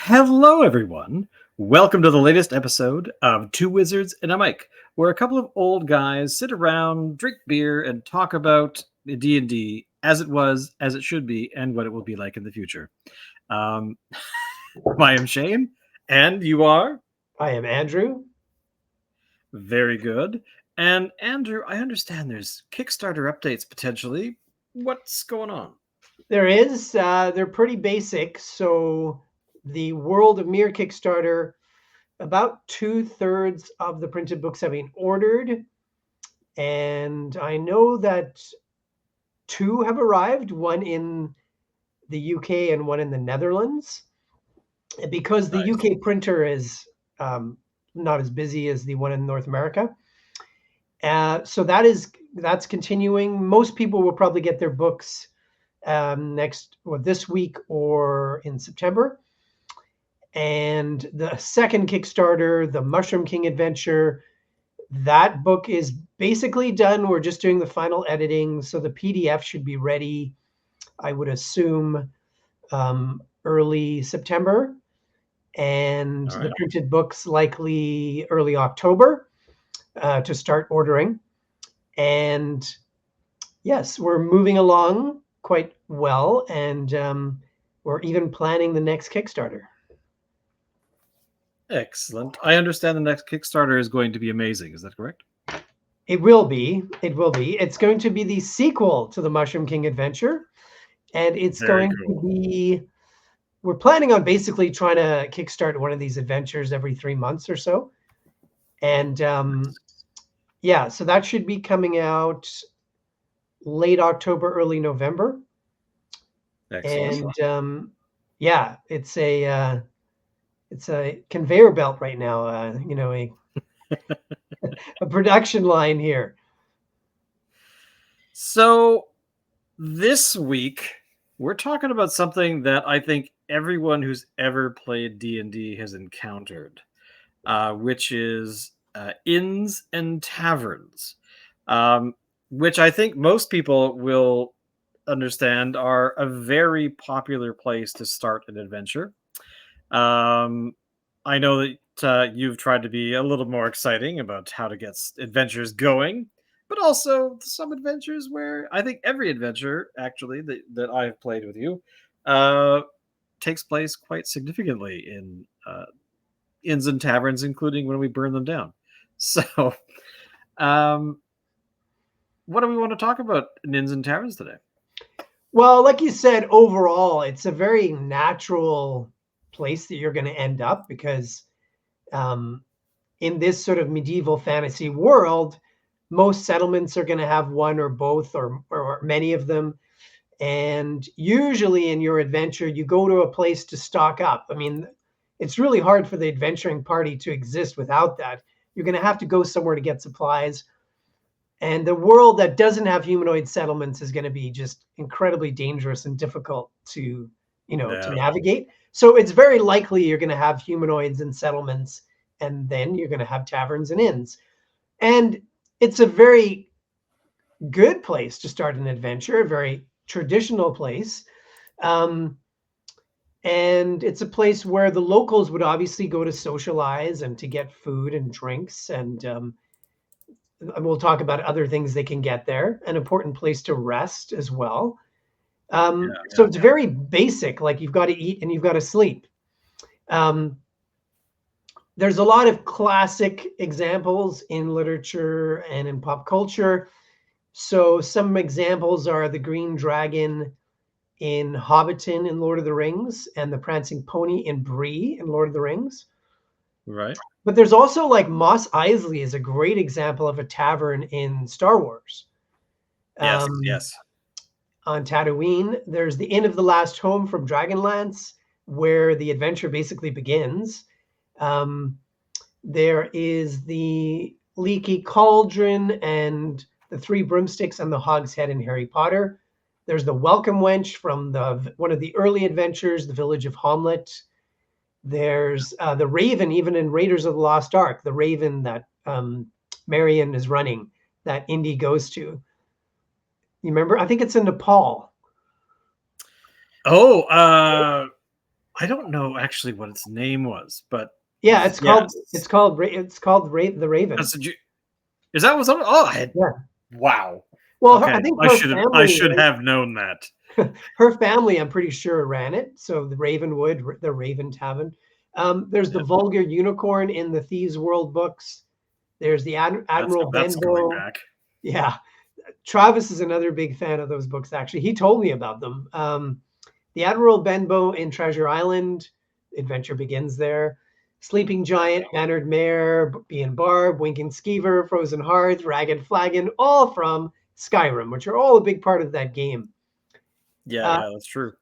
Hello, everyone. Welcome to the latest episode of Two Wizards and a Mic, where a couple of old guys sit around, drink beer, and talk about D&D as it was, as it should be, and what it will be like in the future. I am Shane, and you are? I am Andrew. Very good. And Andrew, I understand there's Kickstarter updates potentially. What's going on? There is. They're pretty basic. So the World of Mirror Kickstarter, about 2/3 of the printed books have been ordered. And I know that 2 have arrived, one in the UK and one in the Netherlands. Because the Nice. UK printer is not as busy as the one in North America. So that's continuing. Most people will probably get their books this week or in September. And the second Kickstarter, the Mushroom King Adventure, that book is basically done. We're just doing the final editing, so the PDF should be ready, I would assume, early September, and All the right. printed books likely early October to start ordering. And yes, we're moving along quite well, and we're even planning the next Kickstarter. Excellent. I understand the next Kickstarter is going to be amazing. Is that correct? It will be. It will be. It's going to be the sequel to the Mushroom King Adventure, and it's Very going cool. to be. We're planning on basically trying to kickstart one of these adventures every 3 months or so, and yeah, so that should be coming out late October, early November, Excellent. and yeah, it's a conveyor belt right now. A production line here. So this week we're talking about something that I think everyone who's ever played D&D has encountered, which is inns and taverns, which I think most people will understand are a very popular place to start an adventure. I know that you've tried to be a little more exciting about how to get adventures going, but also some adventures where I think every adventure, actually, that I've played with you, uh, takes place quite significantly in inns and taverns, including when we burn them down. So, um, what do we want to talk about in inns and taverns today? Well, like you said, overall, it's a very natural place that you're going to end up because um, in this sort of medieval fantasy world, most settlements are going to have one or both or many of them. And usually in your adventure, you go to a place to stock up. I mean, it's really hard for the adventuring party to exist without that. You're going to have to go somewhere to get supplies. And the world that doesn't have humanoid settlements is going to be just incredibly dangerous and difficult to Yeah. navigate. So it's very likely you're going to have humanoids and settlements, and then you're going to have taverns and inns. And it's a very good place to start an adventure, a very traditional place. Um, and it's a place where the locals would obviously go to socialize and to get food and drinks. And we'll talk about other things they can get there. An important place to rest as well. So Yeah. it's very basic, like you've got to eat and you've got to sleep. Um, there's a lot of classic examples in literature and in pop culture. So some examples are the Green Dragon in Hobbiton in Lord of the Rings and the Prancing Pony in Bree in Lord of the Rings. Right. But there's also like Mos Eisley is a great example of a tavern in Star Wars. Yes. Um, Yes. on Tatooine, there's the Inn of the Last Home from Dragonlance, where the adventure basically begins. Um, there is the Leaky Cauldron and the Three Broomsticks and the Hog's Head in Harry Potter. There's the Welcome Wench from one of the early adventures, the Village of Hamlet. There's the Raven, even in Raiders of the Lost Ark, the Raven that Marion is running, that Indy goes to. You remember? I think it's in Nepal. Oh, I don't know actually what its name was, but Yeah, it's called yes. the Raven. Did you, is that what's on? Oh, I had, Yeah. wow. Well, I Okay, think I should have known that. her family, I'm pretty sure, ran it. So the Ravenwood, the Raven Tavern. There's the Yeah, Vulgar Unicorn in the Thieves World books. There's the Admiral that's going Benbow. back. Yeah, Travis is another big fan of those books. Actually, he told me about them. The Admiral Benbow in Treasure Island. Adventure begins there. Sleeping Giant, Bannered Mare, Bee and Barb, Winking Skeever, Frozen Hearth, Ragged Flagon, all from Skyrim, which are all a big part of that game. Yeah, Uh, yeah, that's true.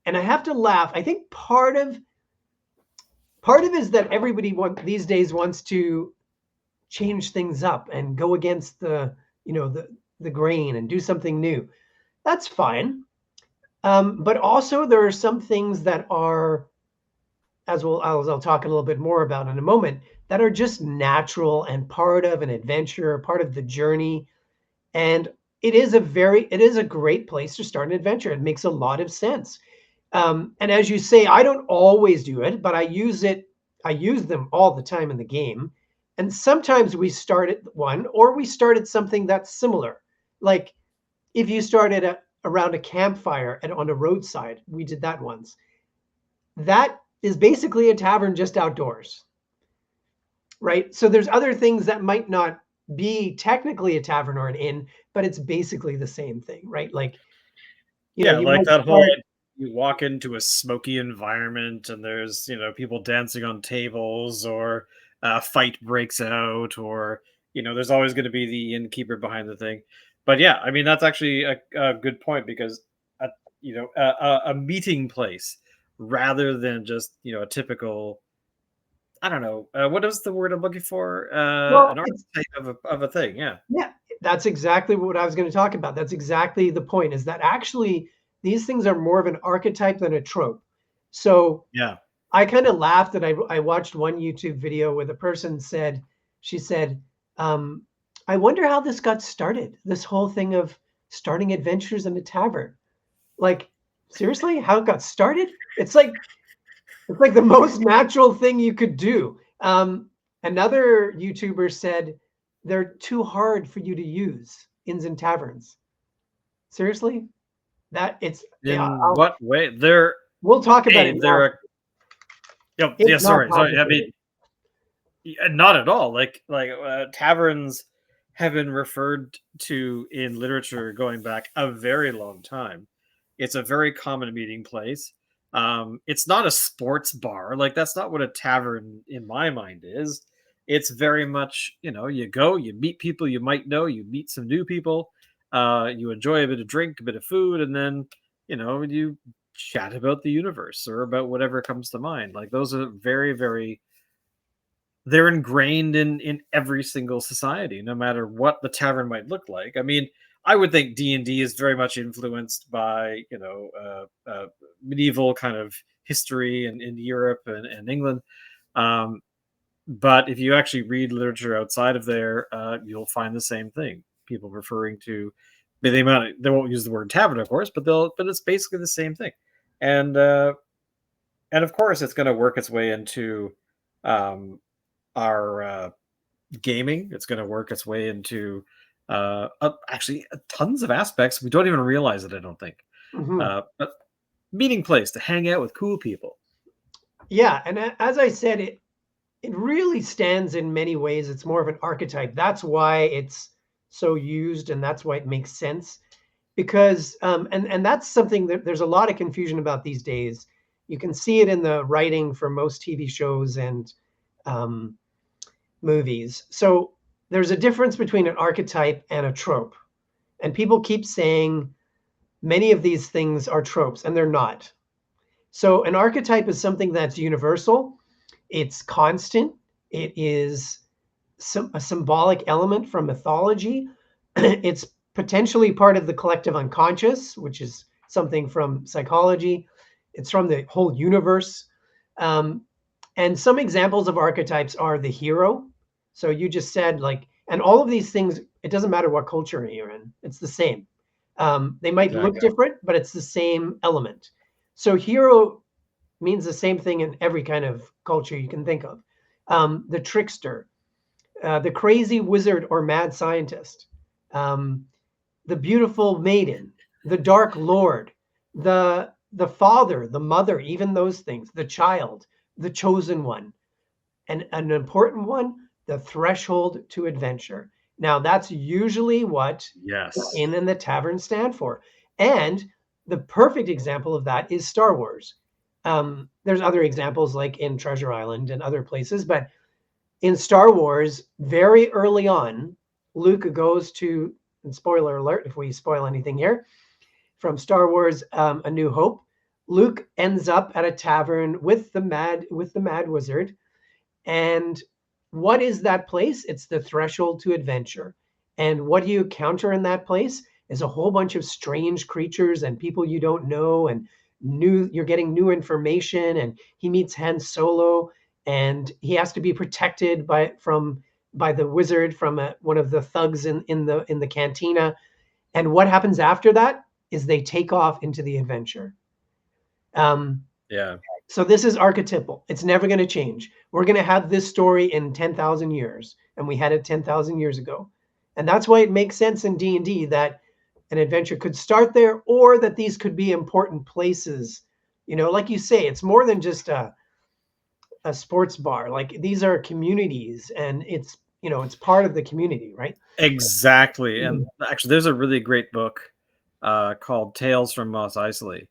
and I have to laugh. I think part of it is that everybody these days wants to change things up and go against the grain and do something new. That's fine. But also there are some things that are, as I'll talk a little bit more about in a moment, that are just natural and part of an adventure, part of the journey. And it is a great place to start an adventure. It makes a lot of sense. And as you say, I don't always do it, but I use it. I use them all the time in the game. And sometimes we start at one, or we start at something that's similar. Like if you start around a campfire and on a roadside, we did that once. That is basically a tavern just outdoors, right? So there's other things that might not be technically a tavern or an inn, but it's basically the same thing, right? Like, Yeah, you like might that whole, start. you walk into a smoky environment and there's, people dancing on tables, or a fight breaks out, or, there's always going to be the innkeeper behind the thing. But yeah, I mean, that's actually a good point, because a, a meeting place, rather than just, a typical, I don't know, what is the word I'm looking for? Well, An it's archetype of a thing. Yeah. Yeah, that's exactly what I was going to talk about. That's exactly the point, is that actually these things are more of an archetype than a trope. So Yeah. I kind of laughed that I watched one YouTube video where the person said, she said, um, I wonder how this got started, this whole thing of starting adventures in a tavern. Like, seriously, how it got started? It's like the most natural thing you could do. Another YouTuber said they're too hard for you to use inns and taverns. Seriously, that it's yeah. In what way? They're, We'll talk about it they're now. a, yeah, It's not sorry. I mean, complicated. not at all. Taverns have been referred to in literature going back a very long time. It's a very common meeting place. It's not a sports bar. Like, that's not what a tavern in my mind is. It's very much, you go, you meet people you might know, you meet some new people, you enjoy a bit of drink, a bit of food, and then, you chat about the universe or about whatever comes to mind. Like, those are very, very, they're ingrained in every single society, no matter what the tavern might look like. I mean, I would think D&D is very much influenced by, medieval kind of history in Europe and England. Um, but if you actually read literature outside of there, you'll find the same thing. People referring to, they won't use the word tavern, of course, but it's basically the same thing. And and of course, it's going to work its way into um, our gaming. It's going to work its way into actually tons of aspects. We don't even realize it, I don't think. Mhm. But meeting place to hang out with cool people. Yeah, and as I said, it really stands in many ways. It's more of an archetype. That's why it's so used, and that's why it makes sense. Because and that's something that there's a lot of confusion about these days. You can see it in the writing for most TV shows and um, movies. So there's a difference between an archetype and a trope. And people keep saying many of these things are tropes, and they're not. So an archetype is something that's universal, it's constant, it is a symbolic element from mythology. It's potentially part of the collective unconscious, which is something from psychology. It's from the whole universe. Um, and some examples of archetypes are the hero. So you just said, like, and all of these things, it doesn't matter what culture you're in, it's the same. They might look Exactly. different, but it's the same element. So hero means the same thing in every kind of culture you can think of. The trickster, the crazy wizard or mad scientist, um, the beautiful maiden, the dark lord, the father, the mother, even those things, the child, the chosen one, and an important one, the threshold to adventure. Now that's usually what the Yes. inn and the tavern stand for. And the perfect example of that is Star Wars. There's other examples like in Treasure Island and other places, but in Star Wars, very early on, Luke goes to, and spoiler alert if we spoil anything here, from Star Wars A New Hope, Luke ends up at a tavern with the mad wizard. And what is that place? It's the threshold to adventure. And what do you encounter in that place is a whole bunch of strange creatures and people you don't know, and you're getting new information. And he meets Han Solo, and he has to be protected by the wizard from one of the thugs in the cantina. And what happens after that is they take off into the adventure. Um, Yeah. so this is archetypal. It's never going to change. We're going to have this story in 10,000 years, and we had it 10,000 years ago. And that's why it makes sense in D&D that an adventure could start there, or that these could be important places. Like you say, it's more than just a sports bar. Like these are communities, and it's part of the community, right? Exactly. And actually, there's a really great book called Tales from Mos Eisley.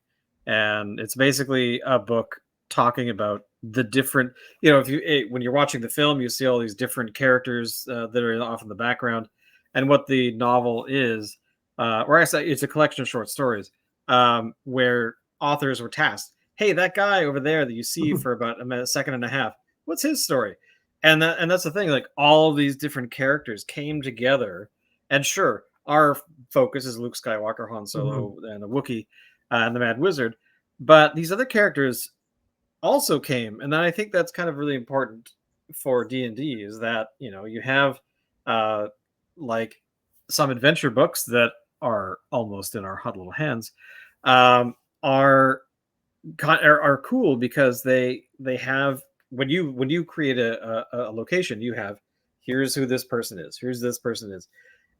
And it's basically a book talking about the different, if when you're watching the film, you see all these different characters that are off in the background. And what the novel is, or I say it's a collection of short stories where authors were tasked, hey, that guy over there that you see for about a second and a half, what's his story? And that's the thing, like all of these different characters came together. And sure, our focus is Luke Skywalker, Han Mhm. Solo, and the Wookiee, and the Mad Wizard, but these other characters also came. And then I think that's kind of really important for D&D, is that you have uh like some adventure books that are almost in our hot little hands, um are are cool because they have, when you create a location, you have, here's who this person is, here's this person is,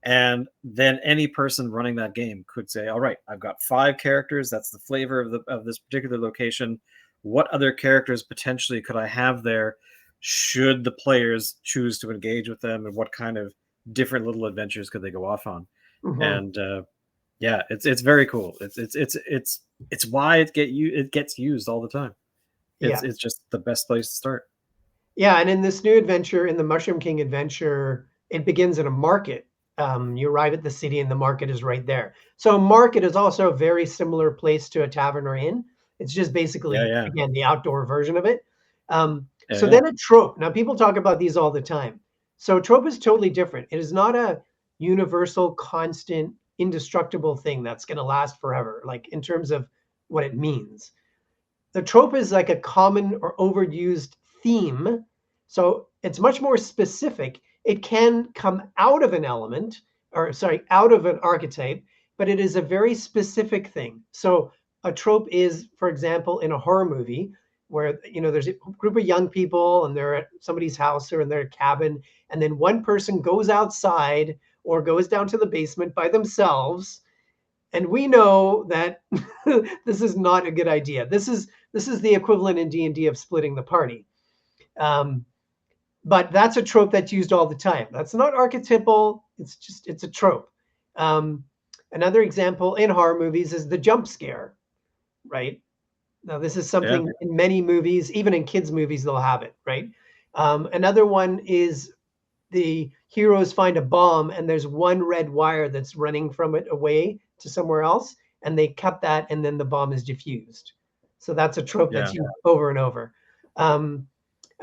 and then any person running that game could say, all right, I've got 5 characters, that's the flavor of this particular location. What other characters potentially could I have there, should the players choose to engage with them, and what kind of different little adventures could they go off on? Mhm. And yeah, it's very cool. It's why it gets used all the time. Yeah. It's just the best place to start. Yeah, and in this new adventure, in the Mushroom King adventure, it begins in a market. You arrive at the city, and the market is right there. So, a market is also a very similar place to a tavern or inn. It's just Yeah, basically, yeah, again, the outdoor version of it. yeah, So, yeah, then a trope. Now, people talk about these all the time. So, trope is totally different. It is not a universal, constant, indestructible thing that's going to last forever, like in terms of what it means. The trope is like a common or overused theme. So it's much more specific. It can come out of an element, or sorry, out of an archetype, but it is a very specific thing. So a trope is, for example, in a horror movie where there's a group of young people and they're at somebody's house or in their cabin, and then one person goes outside or goes down to the basement by themselves, and we know that this is not a good idea. This is the equivalent in D&D of splitting the party. Um, but that's a trope that's used all the time. That's not archetypal. It's a trope. Um, Another example in horror movies is the jump scare, right? Now this is yeah, something in many movies, even in kids' movies, they'll have it, right? Another one is the heroes find a bomb, and there's one red wire that's running from it away to somewhere else, and they cut that, and then the bomb is diffused. So that's a trope that's yeah, used over and over. Um,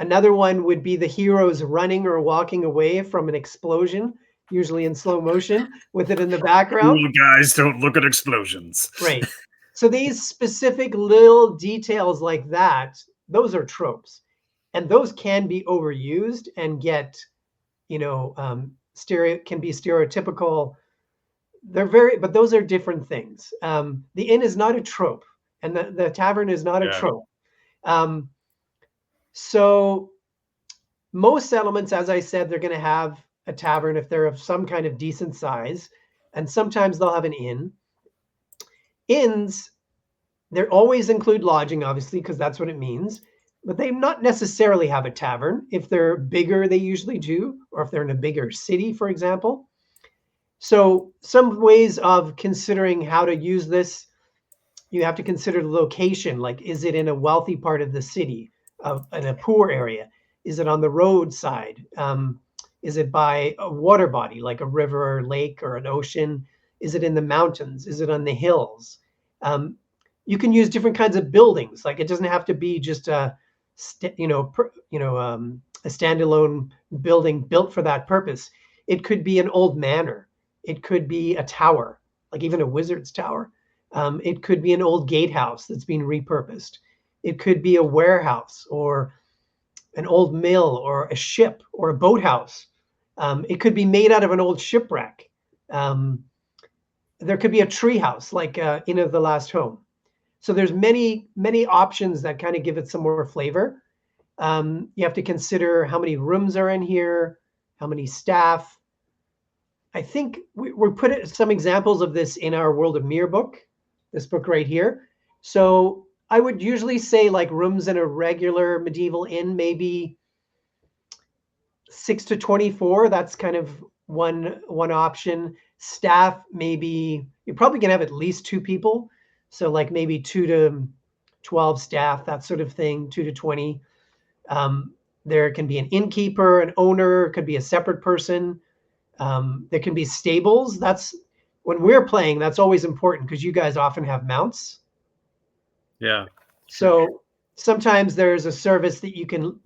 Another one would be the heroes running or walking away from an explosion, usually in slow motion, with it in the background. cool guys don't look at explosions. Right. So these specific little details like that, those are tropes, and those can be overused and get can be stereotypical. But those are different things. The inn is not a trope, and the tavern is not a Yeah, trope. Um, so most settlements, as I said, they're going to have a tavern if they're of some kind of decent size, and sometimes they'll have an inn. Inns, they always include lodging, obviously, because that's what it means. But they not necessarily have a tavern. If they're bigger, they usually do, or if they're in a bigger city, for example. So some ways of considering how to use this, you have to consider the location. Like, is it in a wealthy part of the city, in a poor area? Is it on the roadside? Is it by a water body, like a river or lake or an ocean? Is it in the mountains? Is it on the hills? Um, you can use different kinds of buildings. Like, it doesn't have to be just a, a standalone building built for that purpose. It could be an old manor. It could be a tower, like even a wizard's tower. It could be an old gatehouse that's been repurposed. It could be a warehouse or an old mill or a ship or a boathouse. It could be made out of an old shipwreck. Um, there could be a tree house like Inn of the Last Home. So there's many options that kind of give it some more flavor. You have to consider how many rooms are in here, how many staff. I think we put some examples of this in our World of Mir book, this book right here. So I would usually say like rooms in a regular medieval inn, maybe 6 to 24. That's kind of one option. Staff, maybe you're probably gonna have at least 2 people. So like maybe 2 to 12 staff, that sort of thing, 2 to 20. There can be an innkeeper, an owner, could be a separate person. There can be stables. That's when we're playing, that's always important because you guys often have mounts. Yeah, true. So sometimes there's a service that you can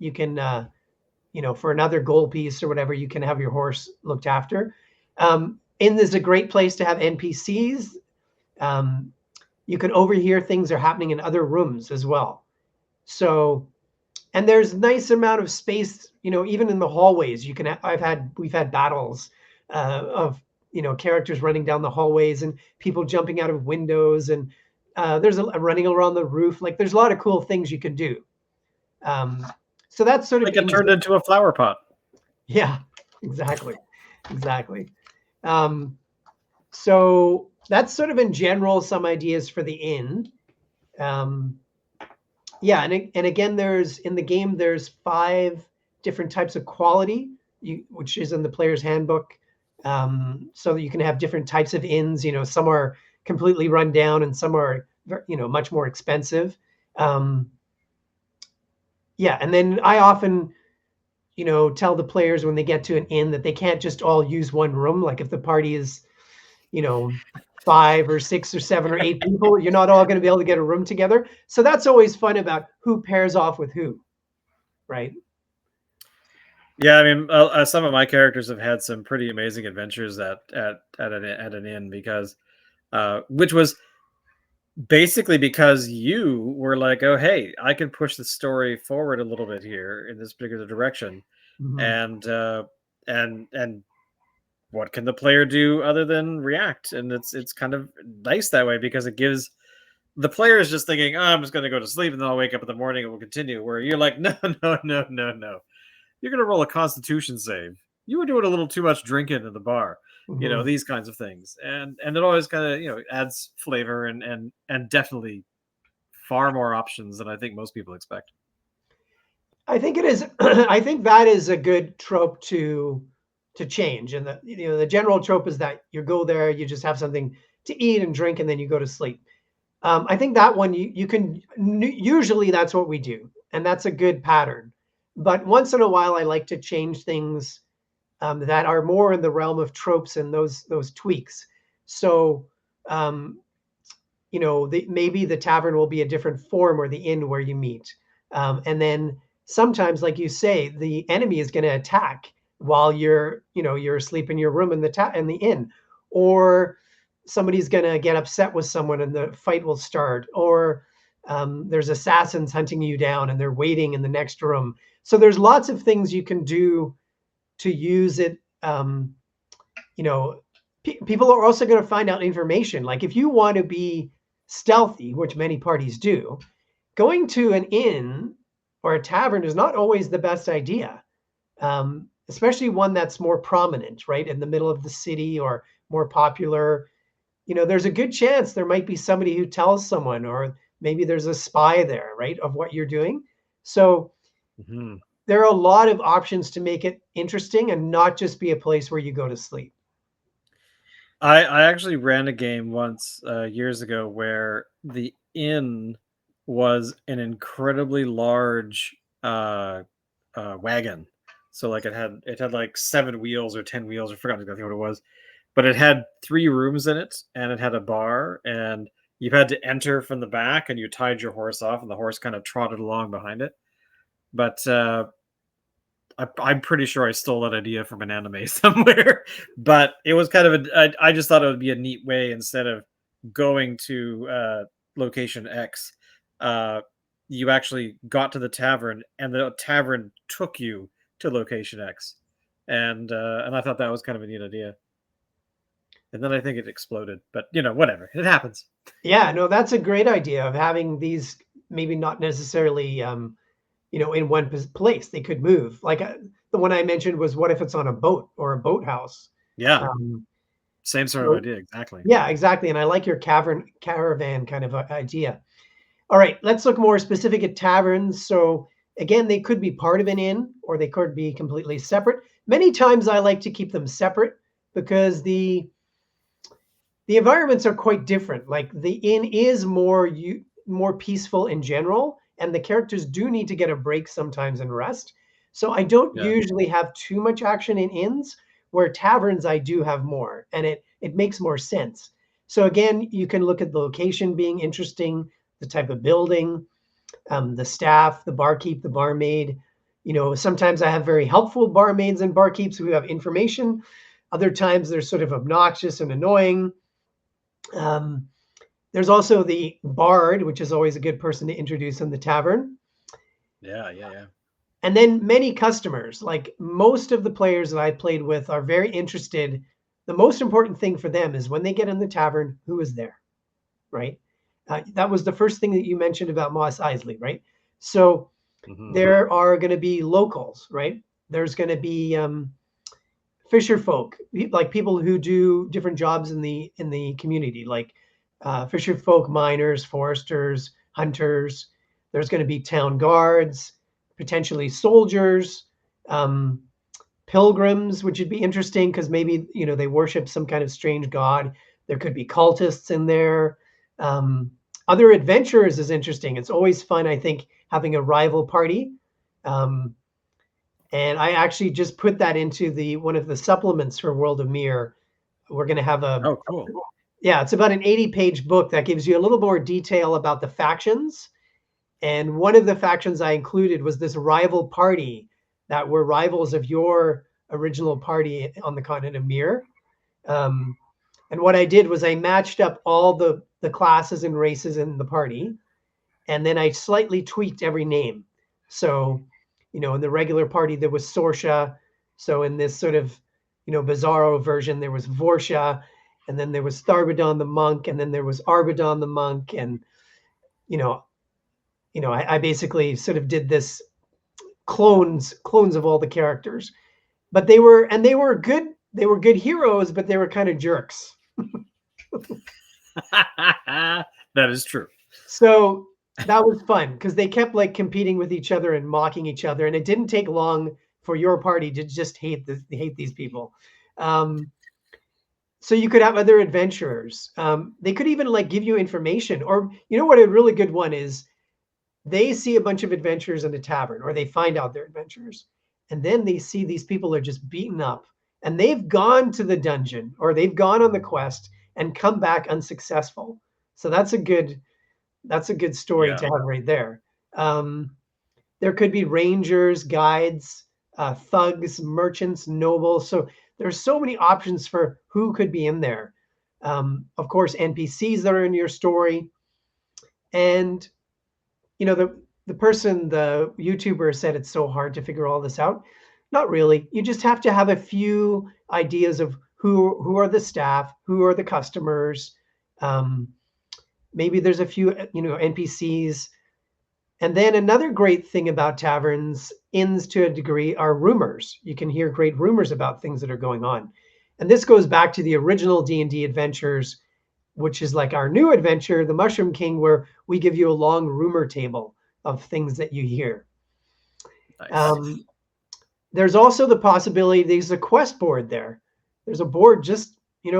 for another gold piece or whatever, you can have your horse looked after. Inn is a great place to have NPCs. You can overhear things are happening in other rooms as well. So, and there's nice amount of space, even in the hallways. We've had battles of characters running down the hallways and people jumping out of windows, and there's a running around the roof. Like there's a lot of cool things you can do. So that's sort of Like it turned into a flower pot. yeah, exactly, exactly. So that's sort of in general some ideas for the inn. Yeah, and again, there's in the game there's 5 different types of quality, which is in the player's handbook, so that you can have different types of inns. Some are completely run down, and some are much more expensive. Yeah, and then I often tell the players when they get to an inn that they can't just all use one room. Like if the party is 5 or 6 or 7 or 8 people, you're not all going to be able to get a room together. So that's always fun about who pairs off with who, right? Yeah, I mean, some of my characters have had some pretty amazing adventures at an inn because, which was basically because you were like, "Oh, hey, I can push the story forward a little bit here in this particular direction," Mm-hmm. and what can the player do other than react? And it's kind of nice that way because it gives the player is just thinking, "Oh, I'm just going to go to sleep and then I'll wake up in the morning and we'll continue." Where you're like, "No, no, no, no, no. You're going to roll a Constitution save. You were doing a little too much drinking in the bar." Mm-hmm. These kinds of things, and it always kind of adds flavor and definitely far more options than I think most people expect. I think it is. I think that is a good trope to change. And the general trope is that you go there, you just have something to eat and drink, and then you go to sleep. I think that one you can usually that's what we do, and that's a good pattern. But once in a while, I like to change things that are more in the realm of tropes and those tweaks. So, um, maybe the tavern will be a different form or the inn where you meet, and then sometimes, like you say, the enemy is going to attack while you're asleep in your room in the inn, or somebody's going to get upset with someone and the fight will start, or there's assassins hunting you down and they're waiting in the next room. So there's lots of things you can do to use it. You know, People are also going to find out information. Like if you want to be stealthy, which many parties do, going to an inn or a tavern is not always the best idea, especially one that's more prominent, right, in the middle of the city or more popular. There's a good chance there might be somebody who tells someone, or maybe there's a spy there, right, of what you're doing. So Mhm. there are a lot of options to make it interesting and not just be a place where you go to sleep. I actually ran a game once, years ago where the inn was an incredibly large, wagon. So, like, it had, like, 7 wheels or 10 wheels, I forgot exactly what it was, but it had 3 rooms in it, and it had a bar, and you had to enter from the back, and you tied your horse off, and the horse kinda trotted along behind it. But, I'm pretty sure I stole that idea from an anime somewhere, but it was kind of I just thought it would be a neat way instead of going to location X, uh, you actually got to the tavern, and the tavern took you to location X, and I thought that was kind of a neat idea. And then I think it exploded, but whatever, it happens. Yeah, no, that's a great idea of having these maybe not necessarily in one place. They could move. Like the one I mentioned was what if it's on a boat or a boathouse? Yeah, Um, same sort of so idea, exactly. yeah, exactly. And I like your caravan kind of idea. All right, let's look more specific at taverns. So again, they could be part of an inn or they could be completely separate. Many times I like to keep them separate because the environments are quite different. Like the inn is more peaceful in general, and the characters do need to get a break sometimes and rest. So I don't Yeah. usually have too much action in inns, where taverns I do have more, and it makes more sense. So again, you can look at the location being interesting, the type of building, the staff, the barkeep, the barmaid. Sometimes I have very helpful barmaids and barkeeps who have information. Other times they're sort of obnoxious and annoying. Um, there's also the bard, which is always a good person to introduce in the tavern. Yeah, yeah, yeah. And then many customers, like most of the players that I played with, are very interested. The most important thing for them is when they get in the tavern, who is there, right? That was the first thing that you mentioned about Moss Isley, right? So Hmm. there are going to be locals, right? There's going to be fisher folk, like people who do different jobs in the community, like fisher folk, miners, foresters, hunters. There's going to be town guards, potentially soldiers, um, pilgrims, which would be interesting because maybe they worship some kind of strange god. There could be cultists in there. Um, Other adventurers is interesting. It's always fun, I think, having a rival party. Um, and I actually just put that into the one of the supplements for World of Mir. We're going to have a Oh, cool. yeah, it's about an 80-page book that gives you a little more detail about the factions. And one of the factions I included was this rival party that were rivals of your original party on the continent of Mir. Um, and what I did was I matched up all the classes and races in the party, and then I slightly tweaked every name. So, in the regular party there was Sorsha. So in this sort of, bizarro version there was Vorsha, and then there was Tharbadon the monk, and then there was Arbadon the monk, and you know, I basically sort of did this clones of all the characters. But they were good. They were good heroes, but they were kind of jerks. That is true. So that was fun because they kept like competing with each other and mocking each other, and it didn't take long for your party to just hate these people. Um, so you could have other adventurers. They could even like give you information, or what a really good one is. They see a bunch of adventurers in a tavern, or they find out they're adventurers, and then they see these people are just beaten up, and they've gone to the dungeon or they've gone on the quest and come back unsuccessful. So that's a good story Yeah. to have right there. Um, there could be rangers, guides, thugs, merchants, nobles. So there's so many options for who could be in there. Of course, NPCs that are in your story, and the YouTuber said it's so hard to figure all this out. Not really. You just have to have a few ideas of who are the staff, who are the customers. Um, Maybe there's a few NPCs And then another great thing about taverns, inns to a degree, are rumors. You can hear great rumors about things that are going on. And this goes back to the original D&D adventures, which is like our new adventure, the Mushroom King, where we give you a long rumor table of things that you hear. Nice. Um, there's also the possibility there's a quest board there. There's a board just,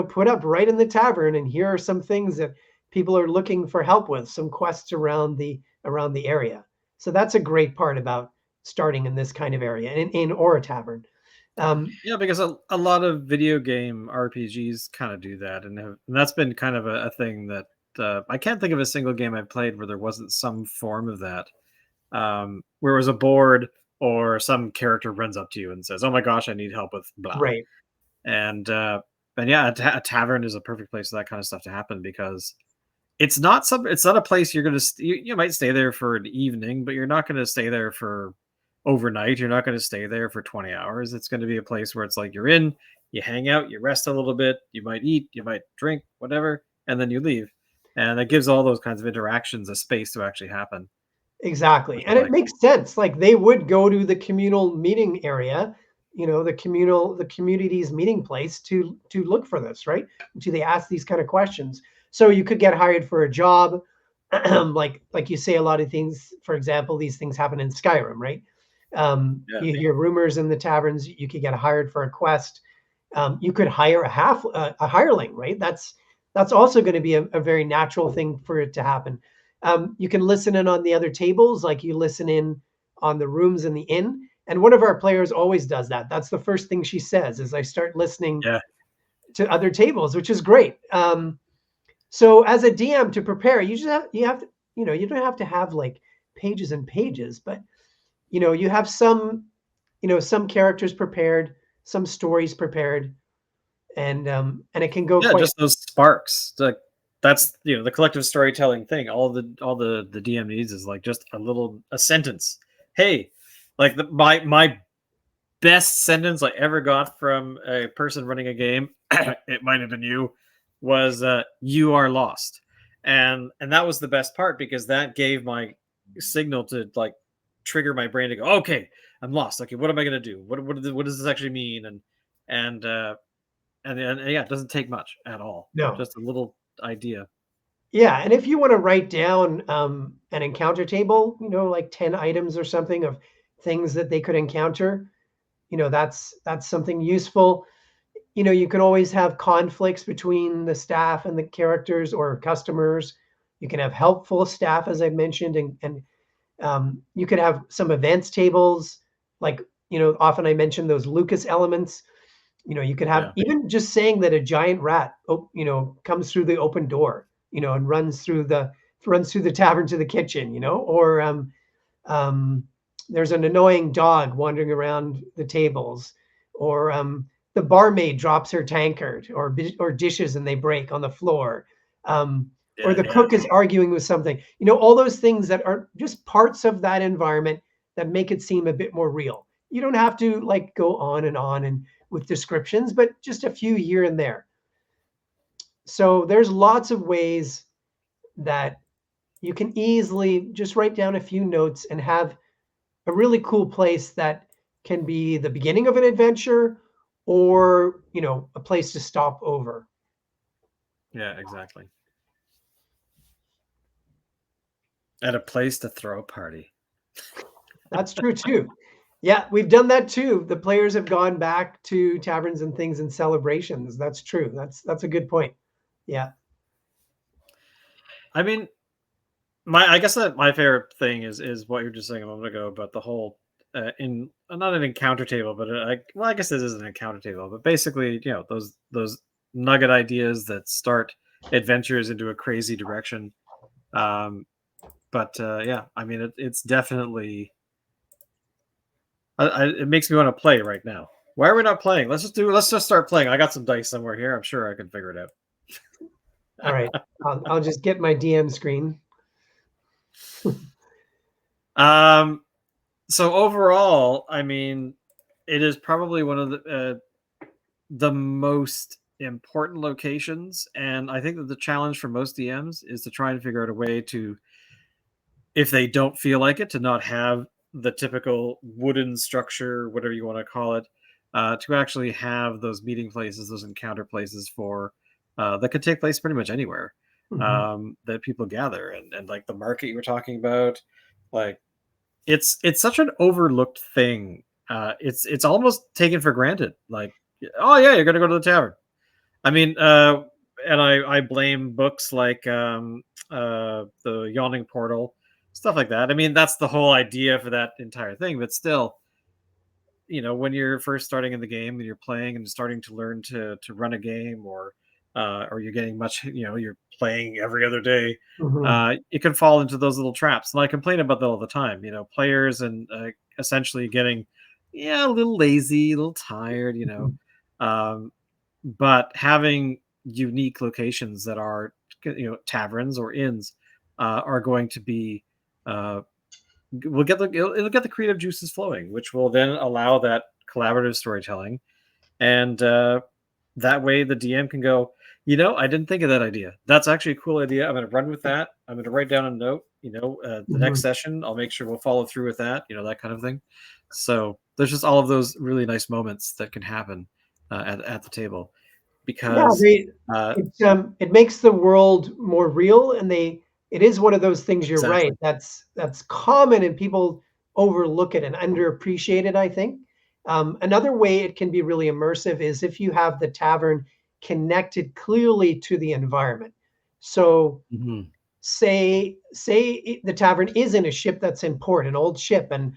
put up right in the tavern, and here are some things that people are looking for help with, some quests around the area. So that's a great part about starting in this kind of area, in or a tavern. Yeah, because a lot of video game RPGs kind of do that, and that's been kind of a thing that I can't think of a single game I've played where there wasn't some form of that, where it was a board or some character runs up to you and says, "Oh my gosh, I need help with blah," Right. and yeah, a tavern is a perfect place for that kind of stuff to happen because it's not a place you're gonna you might stay there for an evening, but you're not gonna stay there for overnight. You're not gonna stay there for 20 hours. It's gonna be a place where it's like you're in, you hang out, you rest a little bit, you might eat, you might drink, whatever, and then you leave. And it gives all those kinds of interactions a space to actually happen, Exactly. which I And it like. makes sense. Like they would go to the communal meeting area, the community's meeting place to look for this, right? To they ask these kind of questions. So you could get hired for a job. Like you say, a lot of things, for example, these things happen in Skyrim, right? Yeah. You hear rumors in the taverns, you could get hired for a quest. You could hire a hireling, right? That's also going to be a very natural thing for it to happen. You can listen in on the other tables, like you listen in on the rooms in the inn. And one of our players always does that. That's the first thing she says is I start listening Yeah. to other tables, which is great. So as a DM to prepare, you have to, you don't have to have like pages and pages, but you have some characters prepared, some stories prepared, and it can go Yeah, quite. just those sparks. That's the collective storytelling thing. All the DM needs is like just a sentence. Hey, like my best sentence I ever got from a person running a game, it might have been you, was "You are lost," and that was the best part because that gave my signal to like trigger my brain to go, okay, I'm lost. Okay, what am I gonna do? What does this actually mean? And and yeah, it doesn't take much at all. No. Just a little idea. Yeah, and if you want to write down an encounter table, like 10 items or something of things that they could encounter, that's something useful. You can always have conflicts between the staff and the characters or customers. You can have helpful staff, as I mentioned, and you could have some events tables, like often I mention those Lucas elements. You could have Yeah, even just saying that a giant rat, comes through the open door, and runs through the tavern to the kitchen, or um, there's an annoying dog wandering around the tables, or the barmaid drops her tankard or dishes and they break on the floor, or yeah, the yeah, cook is arguing with something. All those things that are just parts of that environment that make it seem a bit more real. You don't have to like go on and with descriptions, but just a few here and there. So there's lots of ways that you can easily just write down a few notes and have a really cool place that can be the beginning of an adventure or, a place to stop over. yeah, exactly. At a place to throw a party. That's true too. Yeah, we've done that too. The players have gone back to taverns and things and celebrations. That's true. That's a good point. Yeah. I mean, I guess that my favorite thing is what you're just saying a moment ago about the whole in not an encounter table, but well, I guess this is an encounter table, but basically, those nugget ideas that start adventures into a crazy direction. Um, but yeah, I mean, it's definitely it makes me want to play right now. Why are we not playing? Let's just start playing. I got some dice somewhere here. I'm sure I can figure it All right. out. I'll just get my DM screen. um, so overall, I mean, it is probably one of the most important locations, and I think that the challenge for most DMs is to try and figure out a way to if they don't feel like it, to not have the typical wooden structure, whatever you want to call it, to actually have those meeting places, those encounter places for that could take place pretty much anywhere, Mhm. that people gather, and like the market you were talking about, like it's such an overlooked thing. It's almost taken for granted. Like, oh yeah, you're gonna go to the tavern. I mean, and I blame books like the Yawning Portal, stuff like that. I mean, that's the whole idea for that entire thing. But still, when you're first starting in the game and you're playing and starting to learn to run a game, or you're getting much, you're playing every other day, Mhm. it can fall into those little traps. And I complain about that all the time. Players and essentially getting, yeah, a little lazy, a little tired. Mhm. Um, but having unique locations that are, taverns or inns, are going to be, uh, will get it'll get the creative juices flowing, which will then allow that collaborative storytelling, and that way the DM can go, I didn't think of that idea. That's actually a cool idea. I'm going to run with that. I'm going to write down a note. The next Mhm. session, I'll make sure we'll follow through with that. That kind of thing. So there's just all of those really nice moments that can happen at the table, Yeah, because uh, it makes the world more real, and it is one of those things, you're right, exactly. that's common and people overlook it and underappreciate it, I think. Another way it can be really immersive is if you have the tavern connected clearly to the environment. So Mhm. the tavern is in a ship that's in port, an old ship, and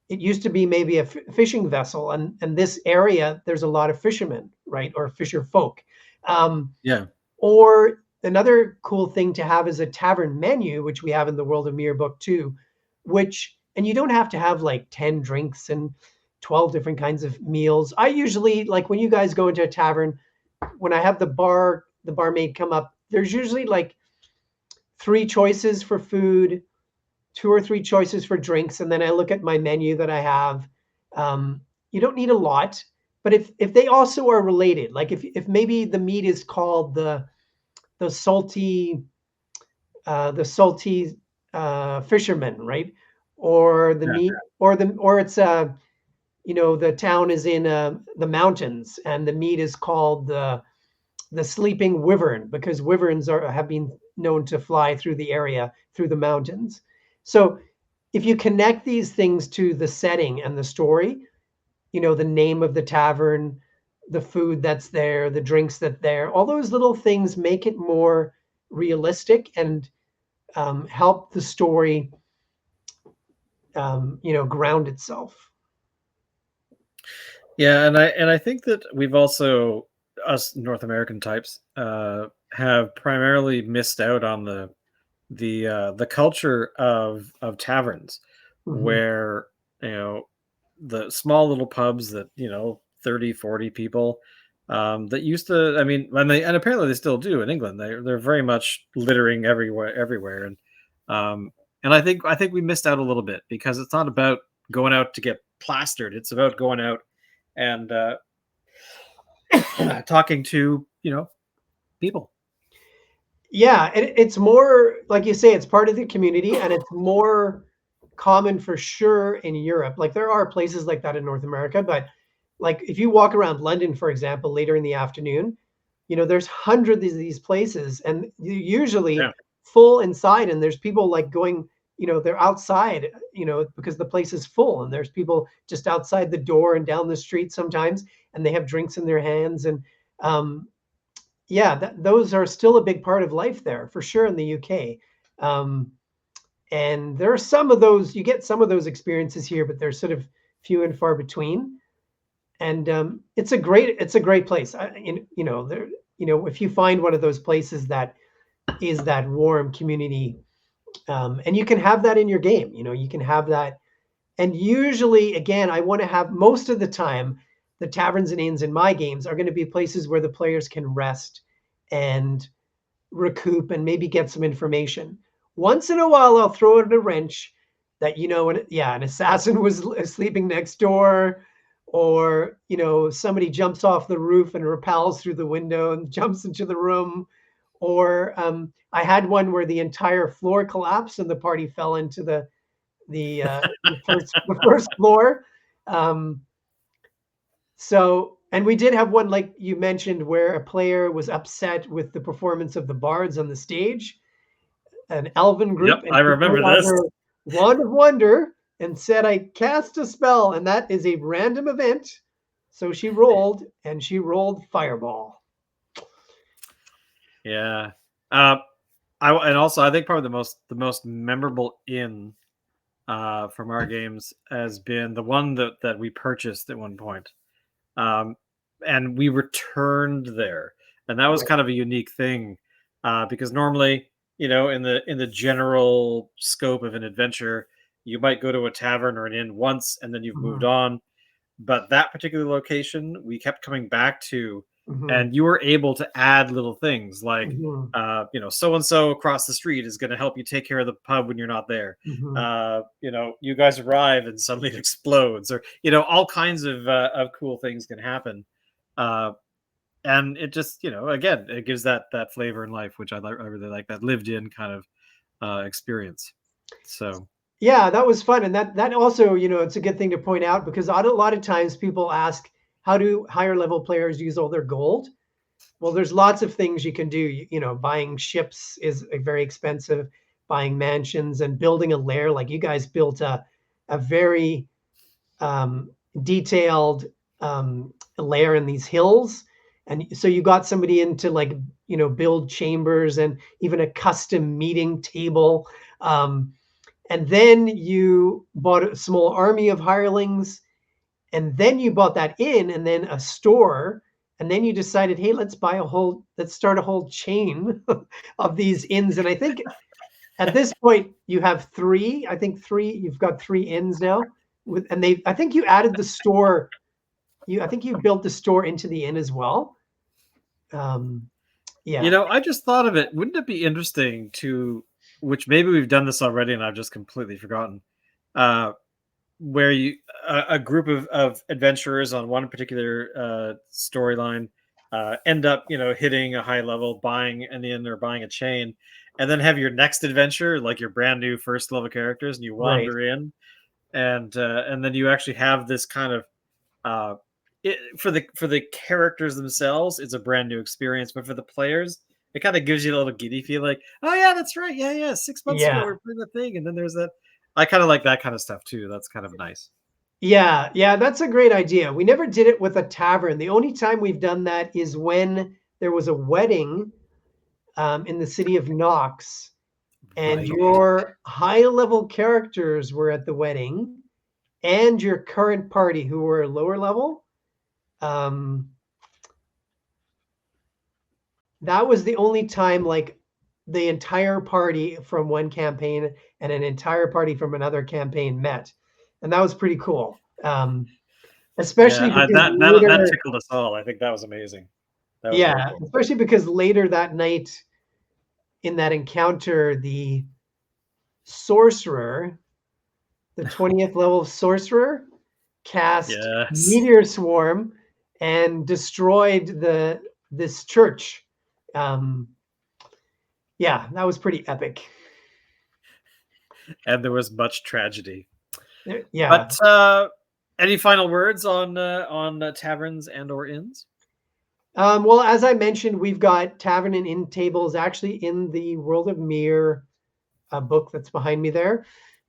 it used to be maybe a fishing vessel, and this area there's a lot of fishermen, right, or fisher folk. Um, Yeah. or another cool thing to have is a tavern menu, which we have in the World of Mirror book too, which and you don't have to have like 10 drinks and 12 different kinds of meals. I usually like when you guys go into a tavern, when I have the barmaid come up, there's usually like three choices for food, two or three choices for drinks, and then I look at my menu that I have. You don't need a lot, but if they also are related, like if maybe the meat is called the salty fisherman, right? Or the Yeah. meat, or it's the town is in the mountains, and the meat is called the sleeping wyvern because wyverns have been known to fly through the area through the mountains. So if you connect these things to the setting and the story, the name of the tavern, the food that's there, the drinks that there, all those little things make it more realistic and help the story, ground itself. Yeah, and I think that we've also, us North American types, have primarily missed out on the culture of taverns, Mhm. where, you know the small little pubs that, 30, 40 people, that used to, I mean, and apparently they still do in England. They're very much littering everywhere, um and I think we missed out a little bit, because it's not about going out to get plastered. It's about going out and talking to, people. Yeah, it's more like you say, it's part of the community, and it's more common for sure in Europe. Like there are places like that in North America, but like if you walk around London, for example, later in the afternoon, there's hundreds of these places, and usually Yeah. full inside, and there's people like going, they're outside, because the place is full, and there's people just outside the door and down the street sometimes, and they have drinks in their hands, and um, yeah, those are still a big part of life there for sure in the UK. Um, and there are some of those, you get some of those experiences here, but they're sort of few and far between. And it's a great place. There, if you find one of those places that is that warm community, and you can have that in your game. You can have that. And usually, again, I want to have most of the time, the taverns and inns in my games are going to be places where the players can rest and recoup and maybe get some information. Once in a while, I'll throw in a wrench that, an assassin was sleeping next door, or, somebody jumps off the roof and rappels through the window and jumps into the room, or I had one where the entire floor collapsed and the party fell into the first floor. Um, and we did have one, like you mentioned, where a player was upset with the performance of the bards on the stage, an elven Yep, group, and I she pulled remember out this. her wand of wonder and said, "I cast a spell," and that is a random event. So she rolled, and she rolled fireball. Yeah. And also I think probably the most memorable inn from our games has been the one that we purchased at one point. Um, and we returned there, and that was Right. kind of a unique thing because normally, in the general scope of an adventure, you might go to a tavern or an inn once and then you've moved Mhm, on. But that particular location, we kept coming back to, mhm, and you were able to add little things like, mhm, so and so across the street is going to help you take care of the pub when you're not there. mhm. You guys arrive and suddenly it explodes, or all kinds of cool things can happen. Uh, and it just, again, it gives that flavor in life, which I really like, that lived in kind of experience. So Yeah, that was fun, and that also, it's a good thing to point out because a lot of times people ask, how do higher level players use all their gold? Well, there's lots of things you can do. Buying ships is very expensive. Buying mansions and building a lair, like you guys built a very um, detailed lair in these hills, and so you got somebody in to, like, build chambers and even a custom meeting table. And then you bought a small army of hirelings, and then you bought that in, and then a store, and then you decided, hey, let's start a whole chain of these inns. And I think at this point you have three. I think three. You've got three inns now. I think you added the store. I think you built the store into the inn as well. Um, yeah. I just thought of it. Wouldn't it be interesting to, which maybe we've done this already and I've just completely forgotten, uh, where a group of adventurers on one particular storyline end up, hitting a high level, buying an inn or buying a chain, and then have your next adventure, like your brand new first level characters, and you Right. wander in, and then you actually have this kind of uh, for the characters themselves, it's a brand new experience, but for the players, it kind of gives you a little giddy feel, like, oh yeah, that's right, yeah, yeah. 6 months ago Yeah. we were playing the thing, and then there's that. I kind of like that kind of stuff too. That's kind of nice. Yeah, yeah, that's a great idea. We never did it with a tavern. The only time we've done that is when there was a wedding in the city of Knox, and Right. your high level characters were at the wedding, and your current party who were lower level. Um, that was the only time, like, the entire party from one campaign and an entire party from another campaign met, and that was pretty cool. Yeah, Especially because that later, tickled us all. I think that was amazing. That was very yeah, cool. especially because later that night in that encounter, the sorcerer, the 20th level sorcerer, cast Yes. meteor swarm and destroyed this church. Um, yeah, that was pretty epic. And there was much tragedy. Yeah. But any final words on taverns and or inns? Well, as I mentioned, we've got tavern and inn tables actually in the World of Mir book that's behind me there.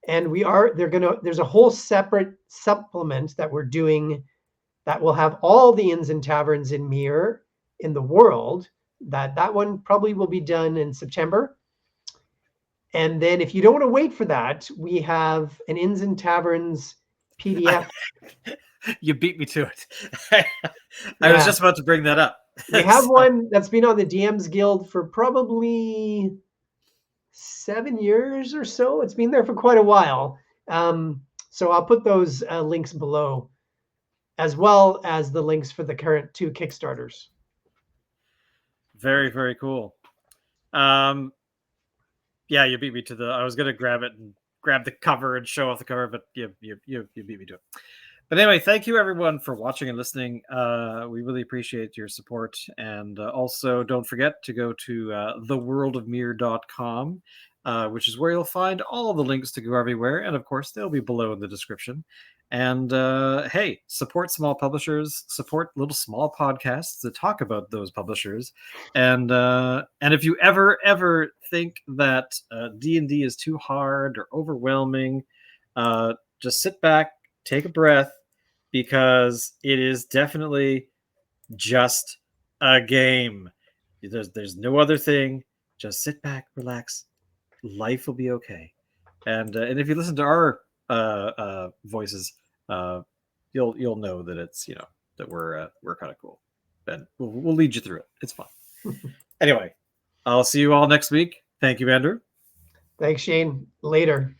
And there's a whole separate supplement that we're doing that will have all the inns and taverns in Mir in the world. That one probably will be done in September. And then if you don't want to wait for that, we have an inns and taverns I, PDF. you beat me to it. I was Yeah. just about to bring that up. We have So, one that's been on the DM's Guild for probably 7 years or so. It's been there for quite a while. So I'll put those links below, as well as the links for the current two Kickstarters. very, very cool. Um, yeah, you beat me to the. I was gonna grab it and grab the cover and show off the cover, but you beat me to it. But anyway, thank you everyone for watching and listening. We really appreciate your support. And also, don't forget to go to theworldofmere.com, which is where you'll find all the links to Go Everywhere. And of course, they'll be below in the description. And hey, support small publishers, support little small podcasts that talk about those publishers. And if you ever think that D&D is too hard or overwhelming, just sit back, take a breath, because it is definitely just a game. There's no other thing. Just sit back, relax. Life will be okay. And if you listen to our voices, you'll know that it's that we're kind of cool. And we'll lead you through it. It's fun. Anyway, I'll see you all next week. Thank you, Andrew. Thanks, Shane. Later.